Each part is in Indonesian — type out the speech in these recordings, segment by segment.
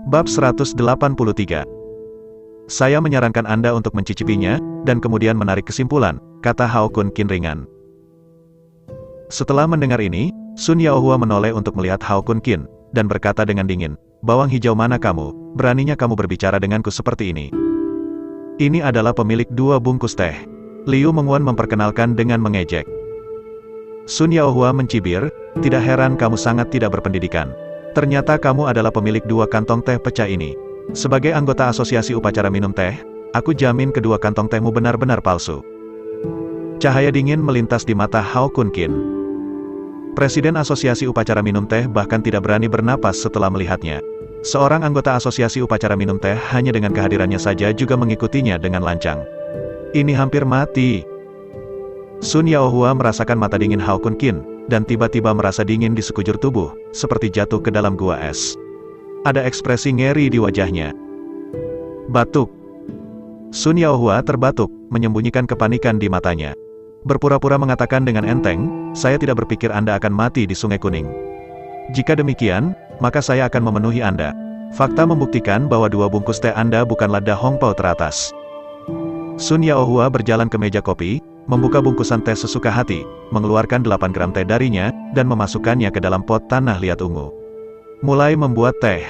Bab 183. Saya menyarankan Anda untuk mencicipinya, dan kemudian menarik kesimpulan, kata Hao Kun Qin ringan. Setelah mendengar ini, Sun Yaohua menoleh untuk melihat Hao Kun Qin, dan berkata dengan dingin, "Bawang hijau mana kamu, beraninya kamu berbicara denganku seperti ini?" Ini adalah pemilik 2 bungkus teh. Liu Mengwan memperkenalkan dengan mengejek. Sun Yaohua mencibir, "Tidak heran kamu sangat tidak berpendidikan. Ternyata kamu adalah pemilik 2 kantong teh pecah ini. Sebagai anggota asosiasi upacara minum teh, aku jamin kedua kantong tehmu benar-benar palsu." Cahaya dingin melintas di mata Hao Kun Qin. Presiden asosiasi upacara minum teh bahkan tidak berani bernapas setelah melihatnya. Seorang anggota asosiasi upacara minum teh hanya dengan kehadirannya saja juga mengikutinya dengan lancang. Ini hampir mati. Sun Yaohua merasakan mata dingin Hao Kun Qin, dan tiba-tiba merasa dingin di sekujur tubuh, seperti jatuh ke dalam gua es. Ada ekspresi ngeri di wajahnya. Batuk. Sun Yaohua terbatuk, menyembunyikan kepanikan di matanya. Berpura-pura mengatakan dengan enteng, "Saya tidak berpikir Anda akan mati di Sungai Kuning. Jika demikian, maka saya akan memenuhi Anda. Fakta membuktikan bahwa 2 bungkus teh Anda bukanlah Da Hongpao teratas." Sun Yaohua berjalan ke meja kopi, membuka bungkusan teh sesuka hati, mengeluarkan 8 gram teh darinya, dan memasukkannya ke dalam pot tanah liat ungu. Mulai membuat teh.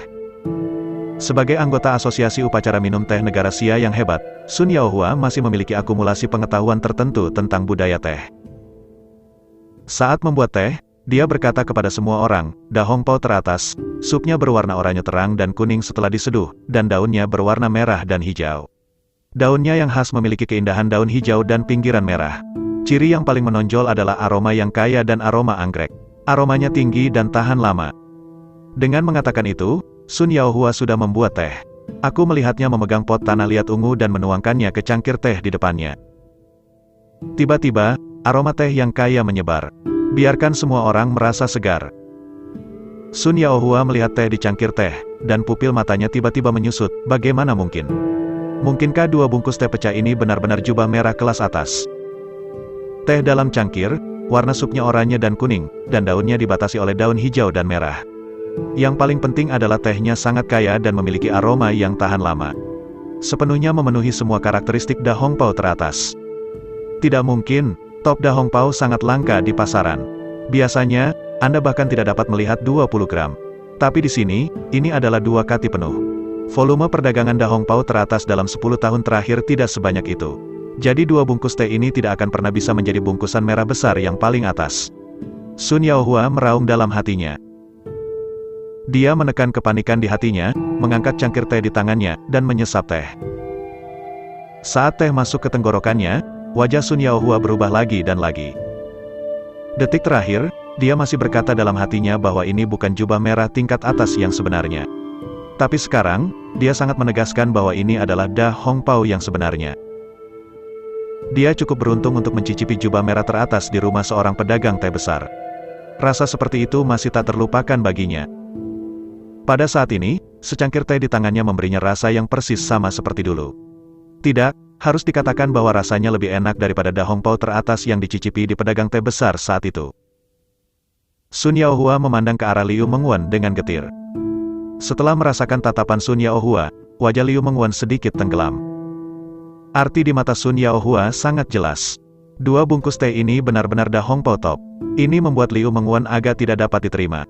Sebagai anggota asosiasi upacara minum teh negara Xia yang hebat, Sun Yaohua masih memiliki akumulasi pengetahuan tertentu tentang budaya teh. Saat membuat teh, dia berkata kepada semua orang, "Da Hongpao teratas, supnya berwarna oranye terang dan kuning setelah diseduh, dan daunnya berwarna merah dan hijau. Daunnya yang khas memiliki keindahan daun hijau dan pinggiran merah. Ciri yang paling menonjol adalah aroma yang kaya dan aroma anggrek. Aromanya tinggi dan tahan lama." Dengan mengatakan itu, Sun Yaohua sudah membuat teh. Aku melihatnya memegang pot tanah liat ungu dan menuangkannya ke cangkir teh di depannya. Tiba-tiba, aroma teh yang kaya menyebar. Biarkan semua orang merasa segar. Sun Yaohua melihat teh di cangkir teh, dan pupil matanya tiba-tiba menyusut. Bagaimana mungkin? Mungkinkah 2 bungkus teh pecah ini benar-benar jubah merah kelas atas? Teh dalam cangkir, warna supnya oranye dan kuning, dan daunnya dibatasi oleh daun hijau dan merah. Yang paling penting adalah tehnya sangat kaya dan memiliki aroma yang tahan lama. Sepenuhnya memenuhi semua karakteristik Da Hongpao teratas. Tidak mungkin, top Da Hongpao sangat langka di pasaran. Biasanya, Anda bahkan tidak dapat melihat 20 gram. Tapi di sini, ini adalah 2 kati penuh. Volume perdagangan Da Hongpao teratas dalam 10 tahun terakhir tidak sebanyak itu. Jadi 2 bungkus teh ini tidak akan pernah bisa menjadi bungkusan merah besar yang paling atas. Sun Yaohua meraung dalam hatinya. Dia menekan kepanikan di hatinya, mengangkat cangkir teh di tangannya, dan menyesap teh. Saat teh masuk ke tenggorokannya, wajah Sun Yaohua berubah lagi dan lagi. Detik terakhir, dia masih berkata dalam hatinya bahwa ini bukan jubah merah tingkat atas yang sebenarnya. Tapi sekarang, dia sangat menegaskan bahwa ini adalah Da Hongpao yang sebenarnya. Dia cukup beruntung untuk mencicipi jubah merah teratas di rumah seorang pedagang teh besar. Rasa seperti itu masih tak terlupakan baginya. Pada saat ini, secangkir teh di tangannya memberinya rasa yang persis sama seperti dulu. Tidak, harus dikatakan bahwa rasanya lebih enak daripada Da Hongpao teratas yang dicicipi di pedagang teh besar saat itu. Sun Yaohua memandang ke arah Liu Mengwan dengan getir. Setelah merasakan tatapan Sun Yaohua, wajah Liu Mengwan sedikit tenggelam. Arti di mata Sun Yaohua sangat jelas. 2 bungkus teh ini benar-benar Da Hongpao top. Ini membuat Liu Mengwan agak tidak dapat diterima.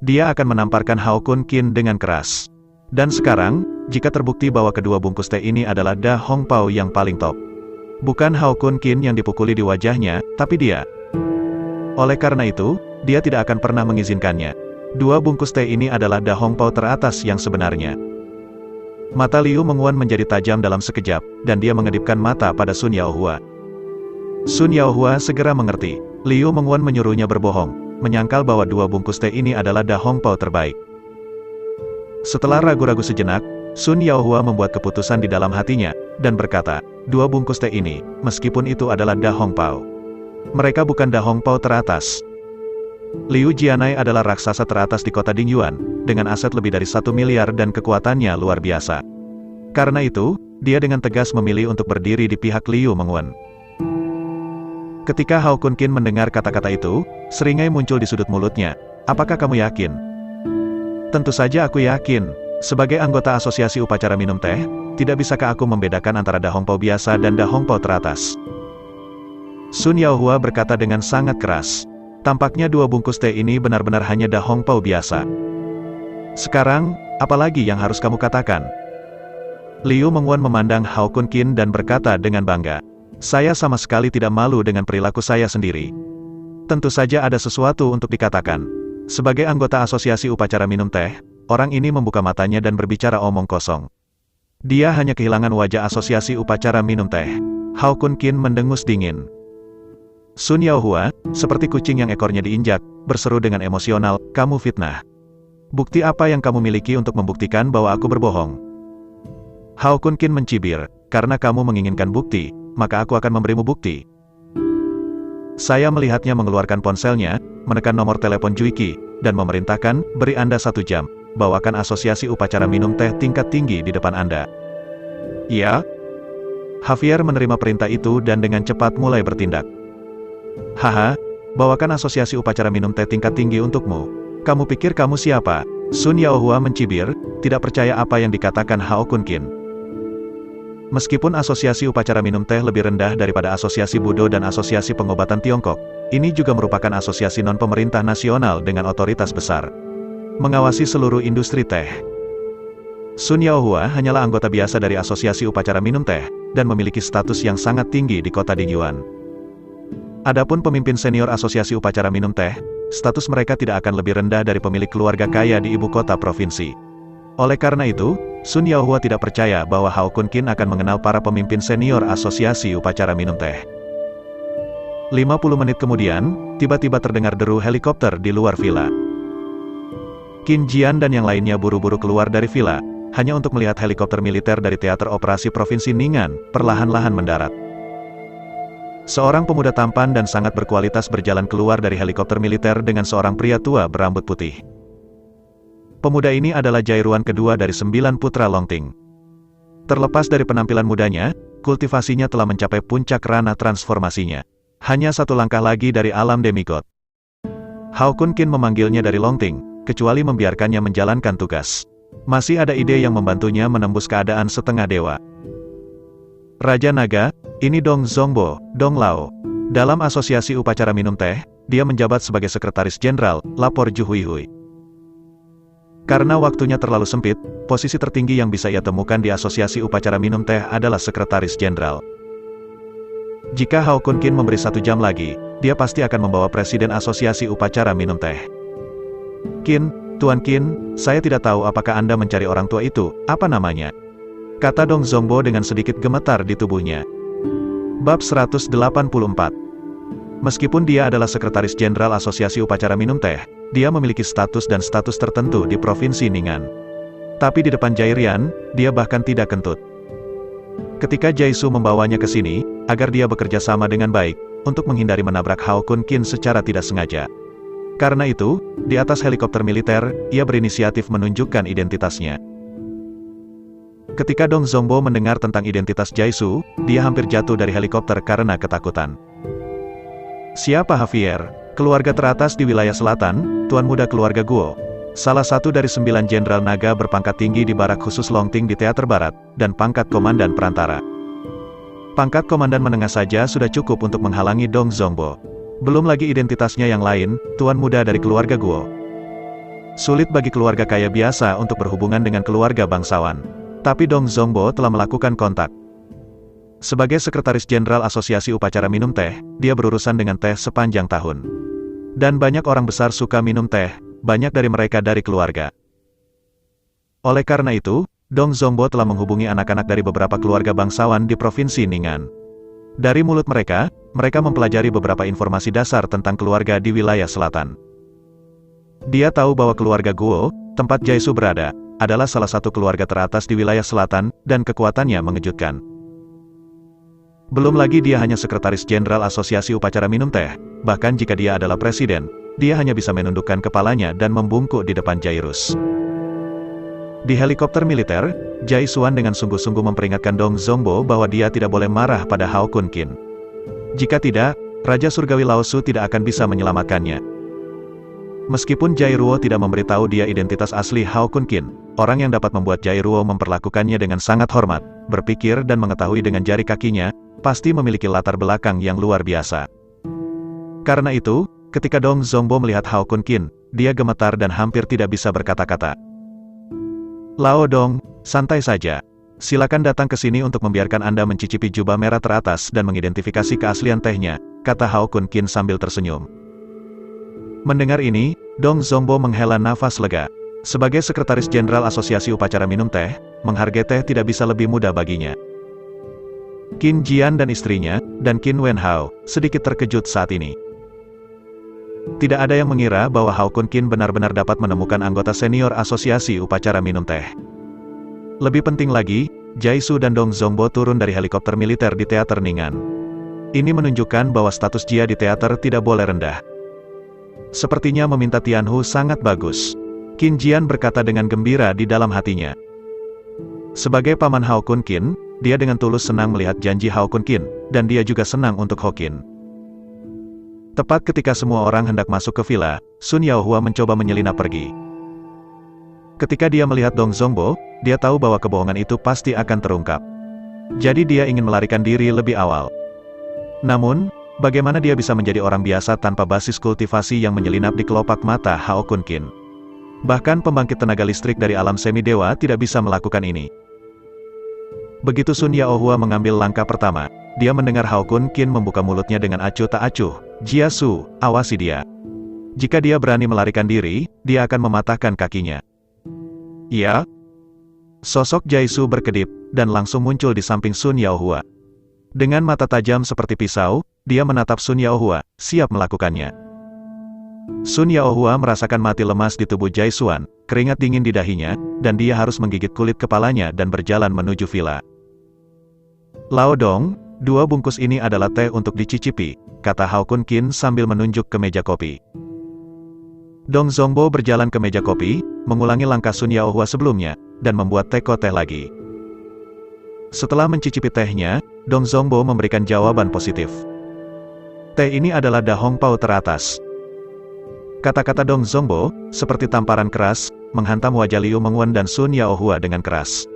Dia akan menamparkan Hao Kun Qin dengan keras. Dan sekarang, jika terbukti bahwa kedua bungkus teh ini adalah Da Hongpao yang paling top. Bukan Hao Kun Qin yang dipukuli di wajahnya, tapi dia. Oleh karena itu, dia tidak akan pernah mengizinkannya. 2 bungkus teh ini adalah Da Hongpao teratas yang sebenarnya. Mata Liu Mengwan menjadi tajam dalam sekejap, dan dia mengedipkan mata pada Sun Yaohua. Sun Yaohua segera mengerti. Liu Mengwan menyuruhnya berbohong, menyangkal bahwa 2 bungkus teh ini adalah Da Hongpao terbaik. Setelah ragu-ragu sejenak, Sun Yaohua membuat keputusan di dalam hatinya, dan berkata, 2 bungkus teh ini, meskipun itu adalah Da Hongpao, mereka bukan Da Hongpao teratas. Liu Jianai adalah raksasa teratas di kota Dingyuan, dengan aset lebih dari 1 miliar dan kekuatannya luar biasa. Karena itu, dia dengan tegas memilih untuk berdiri di pihak Liu Mengwan. Ketika Hao Kun Qin mendengar kata-kata itu, seringai muncul di sudut mulutnya. "Apakah kamu yakin?" "Tentu saja aku yakin," Sebagai anggota asosiasi upacara minum teh, tidak bisakah aku membedakan antara Da Hongpao biasa dan Da Hongpao teratas? Sun Yaohua berkata dengan sangat keras. Tampaknya 2 bungkus teh ini benar-benar hanya Da Hongpao biasa. Sekarang, apalagi yang harus kamu katakan? Liu Mengwan memandang Hao Kun Qin dan berkata dengan bangga. Saya sama sekali tidak malu dengan perilaku saya sendiri. Tentu saja ada sesuatu untuk dikatakan. Sebagai anggota asosiasi upacara minum teh, orang ini membuka matanya dan berbicara omong kosong. Dia hanya kehilangan wajah asosiasi upacara minum teh. Hao Kun Qin mendengus dingin. Sun Yaohua, seperti kucing yang ekornya diinjak, berseru dengan emosional, kamu fitnah. Bukti apa yang kamu miliki untuk membuktikan bahwa aku berbohong? Hao Kun Qin mencibir, karena kamu menginginkan bukti, maka aku akan memberimu bukti. Saya melihatnya mengeluarkan ponselnya, menekan nomor telepon Juiki, dan memerintahkan, beri Anda 1 jam, bawakan asosiasi upacara minum teh tingkat tinggi di depan Anda. Ya? Javier menerima perintah itu dan dengan cepat mulai bertindak. Haha, bawakan asosiasi upacara minum teh tingkat tinggi untukmu. Kamu pikir kamu siapa? Sun Yaohua mencibir, tidak percaya apa yang dikatakan Hao Kun Qin. Meskipun asosiasi upacara minum teh lebih rendah daripada asosiasi Budo dan asosiasi pengobatan Tiongkok, ini juga merupakan asosiasi non-pemerintah nasional dengan otoritas besar. Mengawasi seluruh industri teh. Sun Yaohua hanyalah anggota biasa dari asosiasi upacara minum teh, dan memiliki status yang sangat tinggi di kota Dingyuan. Adapun pemimpin senior asosiasi upacara minum teh, status mereka tidak akan lebih rendah dari pemilik keluarga kaya di ibu kota provinsi. Oleh karena itu, Sun Yaohua tidak percaya bahwa Hao Kun Qin akan mengenal para pemimpin senior asosiasi upacara minum teh. 50 menit kemudian, tiba-tiba terdengar deru helikopter di luar villa. Qin Jian dan yang lainnya buru-buru keluar dari villa, hanya untuk melihat helikopter militer dari Teater Operasi Provinsi Ning'an, perlahan-lahan mendarat. Seorang pemuda tampan dan sangat berkualitas berjalan keluar dari helikopter militer dengan seorang pria tua berambut putih. Pemuda ini adalah Jairuan kedua dari 9 putra Longting. Terlepas dari penampilan mudanya, kultivasinya telah mencapai puncak ranah transformasinya. Hanya 1 langkah lagi dari alam demigod. Hao Kun Qin memanggilnya dari Longting, kecuali membiarkannya menjalankan tugas. Masih ada ide yang membantunya menembus keadaan setengah dewa. Raja Naga, ini Dong Zongbo, Dong Lao. Dalam asosiasi upacara minum teh, dia menjabat sebagai sekretaris jenderal, lapor Ju Huihui. Karena waktunya terlalu sempit, posisi tertinggi yang bisa ia temukan di asosiasi upacara minum teh adalah sekretaris jenderal. Jika Hao Kun Qin memberi 1 jam lagi, dia pasti akan membawa presiden asosiasi upacara minum teh. Qin, Tuan Qin, saya tidak tahu apakah Anda mencari orang tua itu, apa namanya? Kata Dong Zongbo dengan sedikit gemetar di tubuhnya. Bab 184. Meskipun dia adalah sekretaris jenderal asosiasi upacara minum teh, dia memiliki status dan status tertentu di provinsi Ning'an. Tapi di depan Jairian, dia bahkan tidak kentut. Ketika Jaisu membawanya ke sini, agar dia bekerja sama dengan baik, untuk menghindari menabrak Hao Kun Qin secara tidak sengaja. Karena itu, di atas helikopter militer, ia berinisiatif menunjukkan identitasnya. Ketika Dong Zongbo mendengar tentang identitas Jaisu, dia hampir jatuh dari helikopter karena ketakutan. Siapa Javier? Keluarga teratas di wilayah selatan, Tuan Muda keluarga Guo. Salah satu dari 9 jenderal naga berpangkat tinggi di barak khusus Longting di Teater Barat, dan pangkat komandan perantara. Pangkat komandan menengah saja sudah cukup untuk menghalangi Dong Zongbo. Belum lagi identitasnya yang lain, Tuan Muda dari keluarga Guo. Sulit bagi keluarga kaya biasa untuk berhubungan dengan keluarga bangsawan. Tapi Dong Zongbo telah melakukan kontak. Sebagai sekretaris jenderal asosiasi upacara minum teh, dia berurusan dengan teh sepanjang tahun. Dan banyak orang besar suka minum teh, banyak dari mereka dari keluarga. Oleh karena itu, Dong Zongbo telah menghubungi anak-anak dari beberapa keluarga bangsawan di provinsi Ning'an. Dari mulut mereka, mereka mempelajari beberapa informasi dasar tentang keluarga di wilayah selatan. Dia tahu bahwa keluarga Guo, tempat Jaisu berada, adalah salah satu keluarga teratas di wilayah selatan, dan kekuatannya mengejutkan. Belum lagi dia hanya sekretaris jenderal asosiasi upacara minum teh, bahkan jika dia adalah presiden, dia hanya bisa menundukkan kepalanya dan membungkuk di depan Jairus. Di helikopter militer, Jaisuan dengan sungguh-sungguh memperingatkan Dong Zongbo bahwa dia tidak boleh marah pada Hao Kun Qin. Jika tidak, Raja Surgawi Laosu tidak akan bisa menyelamatkannya. Meskipun Jairuo tidak memberitahu dia identitas asli Hao Kun Qin, orang yang dapat membuat Jairuo memperlakukannya dengan sangat hormat, berpikir dan mengetahui dengan jari kakinya, pasti memiliki latar belakang yang luar biasa. Karena itu, ketika Dong Zongbo melihat Hao Kun Qin, dia gemetar dan hampir tidak bisa berkata-kata. "Lao Dong, santai saja. Silakan datang ke sini untuk membiarkan Anda mencicipi jubah merah teratas dan mengidentifikasi keaslian tehnya," kata Hao Kun Qin sambil tersenyum. Mendengar ini, Dong Zongbo menghela nafas lega. Sebagai Sekretaris Jenderal Asosiasi Upacara Minum Teh, menghargai teh tidak bisa lebih mudah baginya. Qin Jian dan istrinya, dan Qin Wenhao, sedikit terkejut saat ini. Tidak ada yang mengira bahwa Hao Kun Qin benar-benar dapat menemukan anggota senior Asosiasi Upacara Minum Teh. Lebih penting lagi, Jaisu dan Dong Zongbo turun dari helikopter militer di teater Ningan. Ini menunjukkan bahwa status Jia di teater tidak boleh rendah. Sepertinya meminta Tianhu sangat bagus. Qin Jian berkata dengan gembira di dalam hatinya. Sebagai paman Hao Kun Qin, dia dengan tulus senang melihat janji Hao Kun Qin, dan dia juga senang untuk Ho Qin. Tepat ketika semua orang hendak masuk ke villa, Sun Yaohua mencoba menyelinap pergi. Ketika dia melihat Dong Zongbo, dia tahu bahwa kebohongan itu pasti akan terungkap. Jadi dia ingin melarikan diri lebih awal. Namun, bagaimana dia bisa menjadi orang biasa tanpa basis kultivasi yang menyelinap di kelopak mata Hao Kun Qin? Bahkan pembangkit tenaga listrik dari alam semi-dewa tidak bisa melakukan ini. Begitu Sun Yaohua mengambil langkah pertama, dia mendengar Hao Kun Qin membuka mulutnya dengan acuh tak acuh. "Jia Su, awasi dia. Jika dia berani melarikan diri, dia akan mematahkan kakinya." "Ya?" Sosok Jaisu berkedip, dan langsung muncul di samping Sun Yaohua. Dengan mata tajam seperti pisau, dia menatap Sun Yaohua, siap melakukannya. Sun Yaohua merasakan mati lemas di tubuh Jaisuan, keringat dingin di dahinya, dan dia harus menggigit kulit kepalanya dan berjalan menuju villa. "Lao Dong, 2 bungkus ini adalah teh untuk dicicipi," kata Hao Kun Qin sambil menunjuk ke meja kopi. Dong Zongbo berjalan ke meja kopi, mengulangi langkah Sun Yaohua sebelumnya, dan membuat teko teh lagi. Setelah mencicipi tehnya, Dong Zongbo memberikan jawaban positif. "Teh ini adalah Da Hong Pao teratas." Kata-kata Dong Zongbo, seperti tamparan keras, menghantam wajah Liu Mengwen dan Sun Yaohua dengan keras.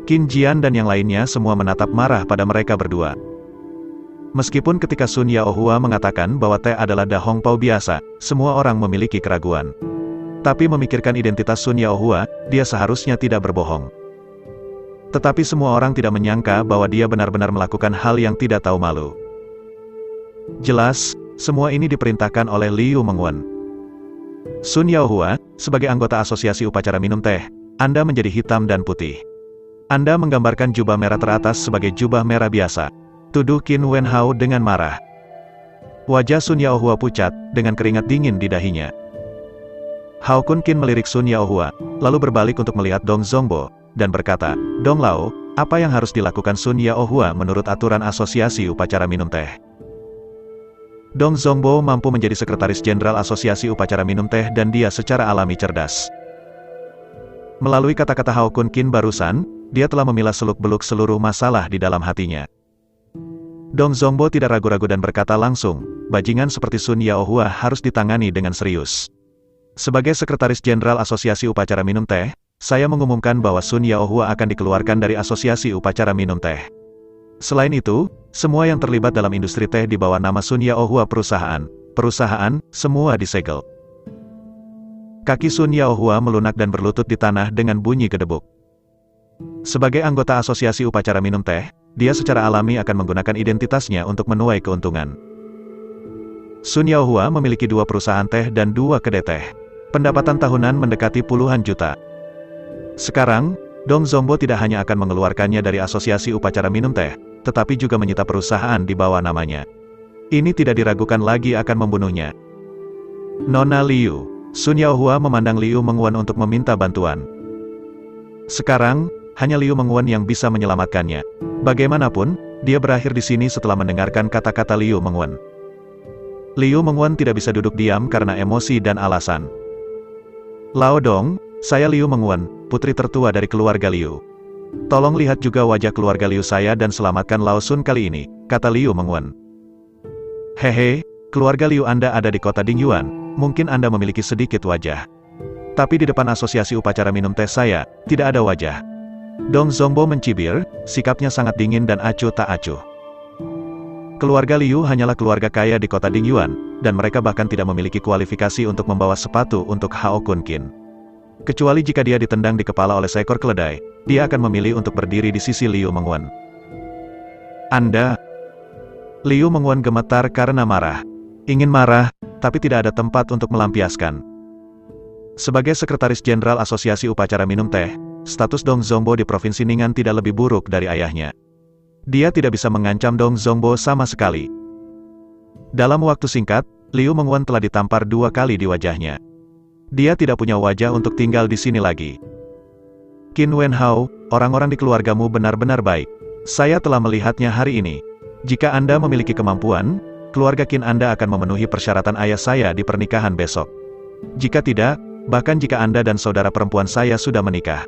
Qin Jian dan yang lainnya semua menatap marah pada mereka berdua. Meskipun ketika Sun Yaohua mengatakan bahwa teh adalah Da Hong Pao biasa, semua orang memiliki keraguan. Tapi memikirkan identitas Sun Yaohua, dia seharusnya tidak berbohong. Tetapi semua orang tidak menyangka bahwa dia benar-benar melakukan hal yang tidak tahu malu. Jelas, semua ini diperintahkan oleh Liu Mengwen. "Sun Yaohua, sebagai anggota Asosiasi Upacara Minum Teh, Anda menjadi hitam dan putih. Anda menggambarkan jubah merah teratas sebagai jubah merah biasa," tuduh Qin Wenhao dengan marah. Wajah Sun Yaohua pucat, dengan keringat dingin di dahinya. Hao Kun Qin melirik Sun Yaohua, lalu berbalik untuk melihat Dong Zongbo, dan berkata, "Dong Lao, apa yang harus dilakukan Sun Yaohua menurut aturan Asosiasi Upacara Minum Teh?" Dong Zongbo mampu menjadi Sekretaris Jenderal Asosiasi Upacara Minum Teh dan dia secara alami cerdas. Melalui kata-kata Hao Kun Qin barusan, dia telah memilah seluk-beluk seluruh masalah di dalam hatinya. Dong Zongbo tidak ragu-ragu dan berkata langsung, "Bajingan seperti Sun Yaohua harus ditangani dengan serius. Sebagai Sekretaris Jenderal Asosiasi Upacara Minum Teh, saya mengumumkan bahwa Sun Yaohua akan dikeluarkan dari Asosiasi Upacara Minum Teh. Selain itu, semua yang terlibat dalam industri teh di bawah nama Sun Yaohua perusahaan, semua disegel." Kaki Sun Yaohua melunak dan berlutut di tanah dengan bunyi gedebuk. Sebagai anggota Asosiasi Upacara Minum Teh, dia secara alami akan menggunakan identitasnya untuk menuai keuntungan. Sun Yaohua memiliki 2 perusahaan teh dan 2 kedai teh. Pendapatan tahunan mendekati puluhan juta. Sekarang, Dong Zongbo tidak hanya akan mengeluarkannya dari Asosiasi Upacara Minum Teh, tetapi juga menyita perusahaan di bawah namanya. Ini tidak diragukan lagi akan membunuhnya. "Nona Liu." Sun Yaohua memandang Liu Mengwen untuk meminta bantuan. Sekarang, hanya Liu Mengwen yang bisa menyelamatkannya. Bagaimanapun, dia berakhir di sini setelah mendengarkan kata-kata Liu Mengwen. Liu Mengwen tidak bisa duduk diam karena emosi dan alasan. "Lao Dong, saya Liu Mengwen, putri tertua dari keluarga Liu. Tolong lihat juga wajah keluarga Liu saya dan selamatkan Lao Sun kali ini," kata Liu Mengwen. "Hehe, keluarga Liu Anda ada di kota Dingyuan, mungkin Anda memiliki sedikit wajah. Tapi di depan asosiasi upacara minum teh saya, tidak ada wajah. Dong Zongbo mencibir, sikapnya sangat dingin dan acuh tak acuh. Keluarga Liu hanyalah keluarga kaya di kota Dingyuan, dan mereka bahkan tidak memiliki kualifikasi untuk membawa sepatu untuk Hao Kun Qin. Kecuali jika dia ditendang di kepala oleh seekor keledai, dia akan memilih untuk berdiri di sisi Liu Mengwan. Anda... Liu Mengwan gemetar karena marah. Ingin marah, tapi tidak ada tempat untuk melampiaskan. Sebagai Sekretaris Jenderal Asosiasi Upacara Minum Teh, status Dong Zongbo di Provinsi Ning'an tidak lebih buruk dari ayahnya. Dia tidak bisa mengancam Dong Zongbo sama sekali. Dalam waktu singkat, Liu Mengwan telah ditampar 2 kali di wajahnya. Dia tidak punya wajah untuk tinggal di sini lagi. Qin Wenhao, orang-orang di keluargamu benar-benar baik. Saya telah melihatnya hari ini. Jika Anda memiliki kemampuan, keluarga Qin Anda akan memenuhi persyaratan ayah saya di pernikahan besok. Jika tidak, bahkan jika Anda dan saudara perempuan saya sudah menikah.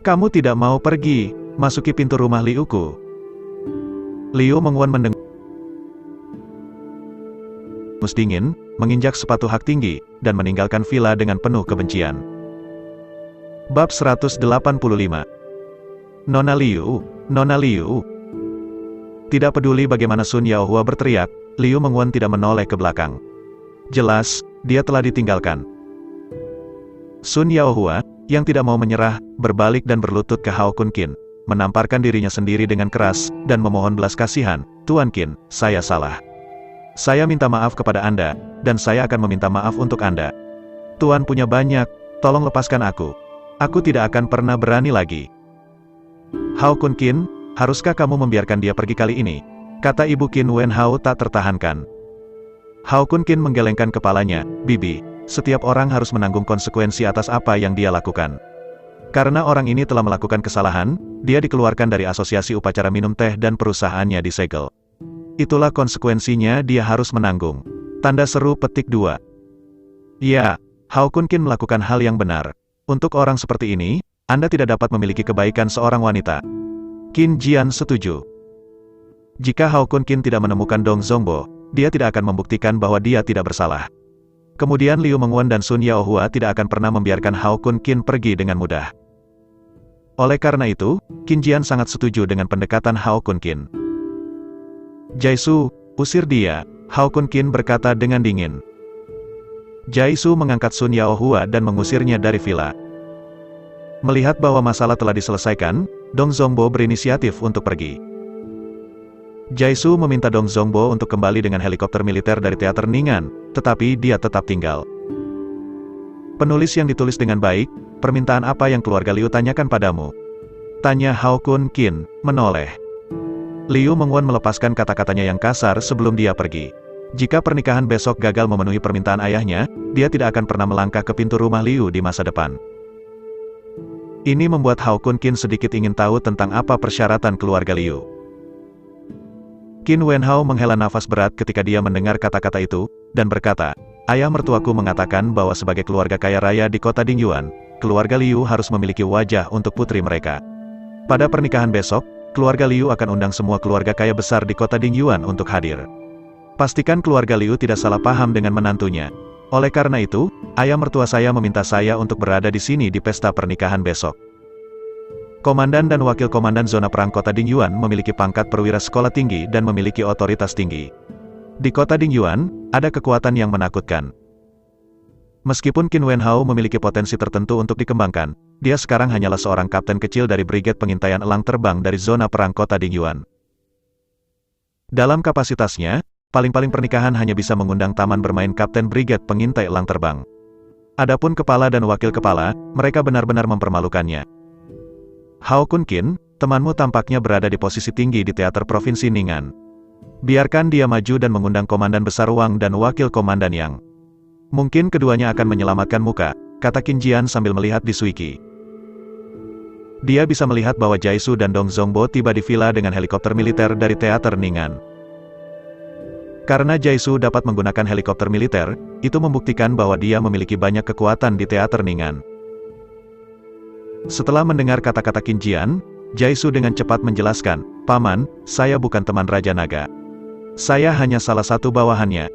Kamu tidak mau pergi, masuki pintu rumah Liuku. Liu Mengwan mendengar dingin, menginjak sepatu hak tinggi, dan meninggalkan villa dengan penuh kebencian. Bab 185. Nona Liu, Nona Liu. Tidak peduli bagaimana Sun Yaohua berteriak, Liu Mengwan tidak menoleh ke belakang. Jelas, dia telah ditinggalkan. Sun Yaohua, yang tidak mau menyerah, berbalik dan berlutut ke Hao Kun Qin, menamparkan dirinya sendiri dengan keras, dan memohon belas kasihan, Tuan Qin, saya salah. Saya minta maaf kepada Anda, dan saya akan meminta maaf untuk Anda. Tuan punya banyak, tolong lepaskan aku. Aku tidak akan pernah berani lagi. Hao Kun Qin, haruskah kamu membiarkan dia pergi kali ini? Kata Ibu Qin Wenhao tak tertahankan. Hao Kun Qin menggelengkan kepalanya, Bibi, setiap orang harus menanggung konsekuensi atas apa yang dia lakukan. Karena orang ini telah melakukan kesalahan, dia dikeluarkan dari asosiasi upacara minum teh dan perusahaannya disegel. Itulah konsekuensinya, dia harus menanggung. Tanda seru petik 2. Ya, Hao Kun Qin melakukan hal yang benar. Untuk orang seperti ini, Anda tidak dapat memiliki kebaikan seorang wanita. Qin Jian setuju. Jika Hao Kun Qin tidak menemukan Dong Zongbo, dia tidak akan membuktikan bahwa dia tidak bersalah. Kemudian Liu Mengwan dan Sun Yaohua tidak akan pernah membiarkan Hao Kun Qin pergi dengan mudah. Oleh karena itu, Qin Jian sangat setuju dengan pendekatan Hao Kun Qin. Jaisu, usir dia, Hao Kun Qin berkata dengan dingin. Jaisu mengangkat Sun Yaohua dan mengusirnya dari villa. Melihat bahwa masalah telah diselesaikan, Dong Zongbo berinisiatif untuk pergi. Jaisu meminta Dong Zongbo untuk kembali dengan helikopter militer dari teater Ning'an, tetapi dia tetap tinggal. Penulis yang ditulis dengan baik, permintaan apa yang keluarga Liu tanyakan padamu? Tanya Hao Kun Qin, menoleh. Liu Mengwan melepaskan kata-katanya yang kasar sebelum dia pergi. Jika pernikahan besok gagal memenuhi permintaan ayahnya, dia tidak akan pernah melangkah ke pintu rumah Liu di masa depan. Ini membuat Hao Kun Qin sedikit ingin tahu tentang apa persyaratan keluarga Liu. Qin Wenhao menghela nafas berat ketika dia mendengar kata-kata itu, dan berkata, ayah mertuaku mengatakan bahwa sebagai keluarga kaya raya di kota Dingyuan, keluarga Liu harus memiliki wajah untuk putri mereka. Pada pernikahan besok, keluarga Liu akan undang semua keluarga kaya besar di kota Dingyuan untuk hadir. Pastikan keluarga Liu tidak salah paham dengan menantunya. Oleh karena itu, ayah mertua saya meminta saya untuk berada di sini di pesta pernikahan besok. Komandan dan wakil komandan zona perang kota Dingyuan memiliki pangkat perwira sekolah tinggi dan memiliki otoritas tinggi. Di kota Dingyuan, ada kekuatan yang menakutkan. Meskipun Qin Wenhao memiliki potensi tertentu untuk dikembangkan, dia sekarang hanyalah seorang kapten kecil dari Brigade Pengintaian Elang Terbang dari zona perang kota Dingyuan. Dalam kapasitasnya, paling-paling pernikahan hanya bisa mengundang taman bermain kapten Brigade Pengintai Elang Terbang. Adapun kepala dan wakil kepala, mereka benar-benar mempermalukannya. Hao Kun Qin, temanmu tampaknya berada di posisi tinggi di teater provinsi Ning'an. Biarkan dia maju dan mengundang komandan besar Wang dan wakil komandan Yang. Mungkin keduanya akan menyelamatkan muka, kata Qin Jian sambil melihat di Suiki. Dia bisa melihat bahwa Jaisu dan Dong Zongbo tiba di villa dengan helikopter militer dari teater Ning'an. Karena Jaisu dapat menggunakan helikopter militer, itu membuktikan bahwa dia memiliki banyak kekuatan di teater Ning'an. Setelah mendengar kata-kata Qin Jian, Jaisu dengan cepat menjelaskan, Paman, saya bukan teman Raja Naga. Saya hanya salah satu bawahannya.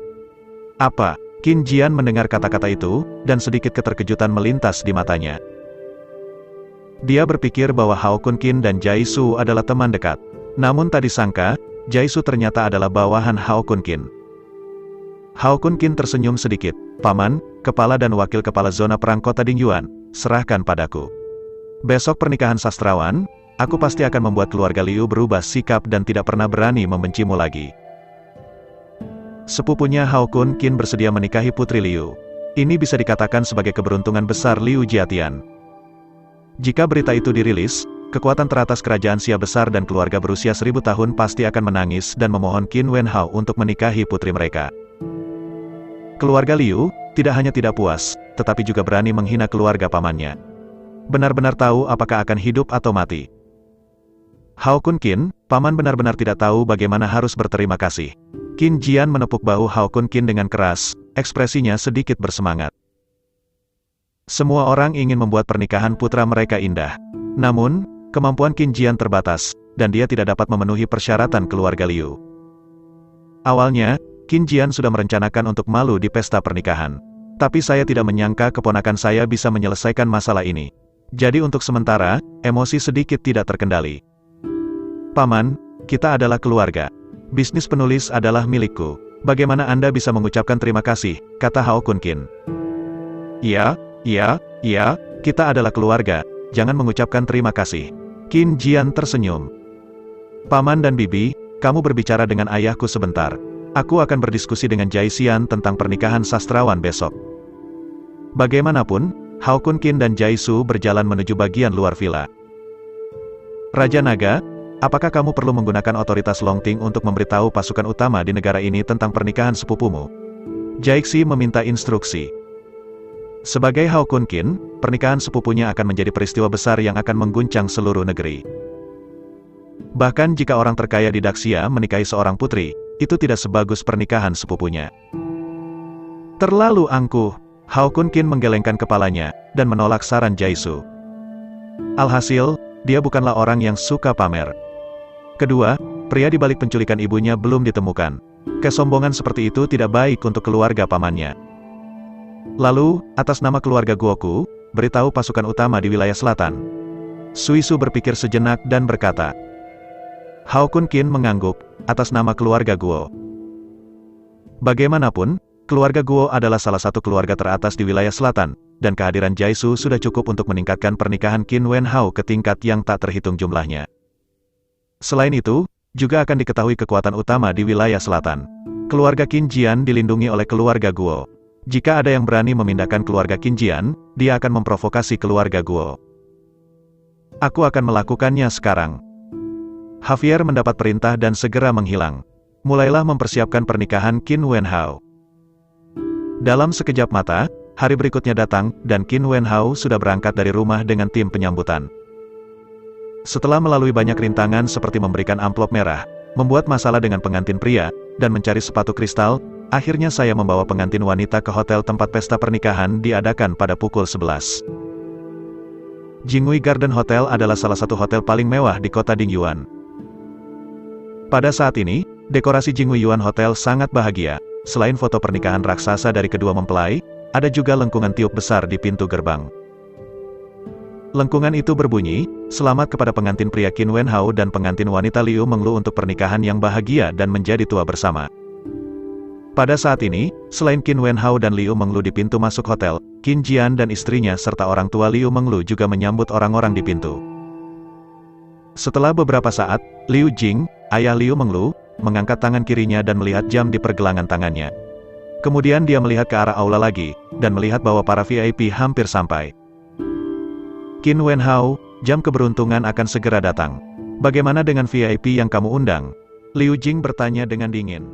Apa? Qin Jian mendengar kata-kata itu, dan sedikit keterkejutan melintas di matanya. Dia berpikir bahwa Hao Kun Qin dan Jai Su adalah teman dekat. Namun tak disangka, Jai Su ternyata adalah bawahan Hao Kun Qin. Hao Kun Qin tersenyum sedikit. "Paman, kepala dan wakil kepala zona perang kota Dingyuan, serahkan padaku. Besok pernikahan sastrawan, aku pasti akan membuat keluarga Liu berubah sikap dan tidak pernah berani membencimu lagi." Sepupunya Hao Kun Qin bersedia menikahi putri Liu. Ini bisa dikatakan sebagai keberuntungan besar Liu Jiatian. Jika berita itu dirilis, kekuatan teratas kerajaan Xia besar dan keluarga berusia 1000 tahun pasti akan menangis dan memohon Qin Wenhao untuk menikahi putri mereka. Keluarga Liu tidak hanya tidak puas, tetapi juga berani menghina keluarga pamannya. Benar-benar tahu apakah akan hidup atau mati. Hao Kun Qin, paman benar-benar tidak tahu bagaimana harus berterima kasih. Qin Jian menepuk bahu Hao Kun Qin dengan keras, ekspresinya sedikit bersemangat. Semua orang ingin membuat pernikahan putra mereka indah. Namun, kemampuan Qin Jian terbatas, dan dia tidak dapat memenuhi persyaratan keluarga Liu. Awalnya, Qin Jian sudah merencanakan untuk malu di pesta pernikahan. Tapi saya tidak menyangka keponakan saya bisa menyelesaikan masalah ini. Jadi untuk sementara, emosi sedikit tidak terkendali. "Paman, kita adalah keluarga. Bisnis penulis adalah milikku. Bagaimana Anda bisa mengucapkan terima kasih?" kata Hao Kun Qin. "Iya, kita adalah keluarga, jangan mengucapkan terima kasih." Qin Jian tersenyum. "Paman dan Bibi, kamu berbicara dengan ayahku sebentar. Aku akan berdiskusi dengan Jai Xian tentang pernikahan sastrawan besok." Bagaimanapun, Hao Kun Qin dan Jai Su berjalan menuju bagian luar villa. "Raja Naga, apakah kamu perlu menggunakan otoritas Longting untuk memberitahu pasukan utama di negara ini tentang pernikahan sepupumu?" Jai Xi meminta instruksi. Sebagai Hao Kun Qin, pernikahan sepupunya akan menjadi peristiwa besar yang akan mengguncang seluruh negeri. Bahkan jika orang terkaya di Daxia menikahi seorang putri, itu tidak sebagus pernikahan sepupunya. Terlalu angkuh, Hao Kun Qin menggelengkan kepalanya, dan menolak saran Jai Su. Alhasil, dia bukanlah orang yang suka pamer. Kedua, pria di balik penculikan ibunya belum ditemukan. Kesombongan seperti itu tidak baik untuk keluarga pamannya. Lalu, atas nama keluarga Guoku, beritahu pasukan utama di wilayah selatan. Suisu berpikir sejenak dan berkata. Hao Kun Qin mengangguk, atas nama keluarga Guo. Bagaimanapun, keluarga Guo adalah salah satu keluarga teratas di wilayah selatan, dan kehadiran Jai Su sudah cukup untuk meningkatkan pernikahan Qin Wenhao ke tingkat yang tak terhitung jumlahnya. Selain itu, juga akan diketahui kekuatan utama di wilayah selatan. Keluarga Qin Jian dilindungi oleh keluarga Guo. Jika ada yang berani memindahkan keluarga Qin Jian, dia akan memprovokasi keluarga Guo. Aku akan melakukannya sekarang. Javier mendapat perintah dan segera menghilang. Mulailah mempersiapkan pernikahan Qin Wenhao. Dalam sekejap mata, hari berikutnya datang, dan Qin Wenhao sudah berangkat dari rumah dengan tim penyambutan. Setelah melalui banyak rintangan seperti memberikan amplop merah, membuat masalah dengan pengantin pria, dan mencari sepatu kristal, akhirnya saya membawa pengantin wanita ke hotel tempat pesta pernikahan diadakan pada pukul 11. Jingui Garden Hotel adalah salah satu hotel paling mewah di kota Dingyuan. Pada saat ini, dekorasi Jingui Yuan Hotel sangat bahagia. Selain foto pernikahan raksasa dari kedua mempelai, ada juga lengkungan tiup besar di pintu gerbang. Lengkungan itu berbunyi, "Selamat kepada pengantin pria Qin Wenhao dan pengantin wanita Liu Menglu untuk pernikahan yang bahagia dan menjadi tua bersama." Pada saat ini, selain Qin Wenhao dan Liu Menglu di pintu masuk hotel, Qin Jian dan istrinya serta orang tua Liu Menglu juga menyambut orang-orang di pintu. Setelah beberapa saat, Liu Jing, ayah Liu Menglu, mengangkat tangan kirinya dan melihat jam di pergelangan tangannya. Kemudian dia melihat ke arah aula lagi, dan melihat bahwa para VIP hampir sampai. Qin Wenhao, jam keberuntungan akan segera datang. Bagaimana dengan VIP yang kamu undang? Liu Jing bertanya dengan dingin.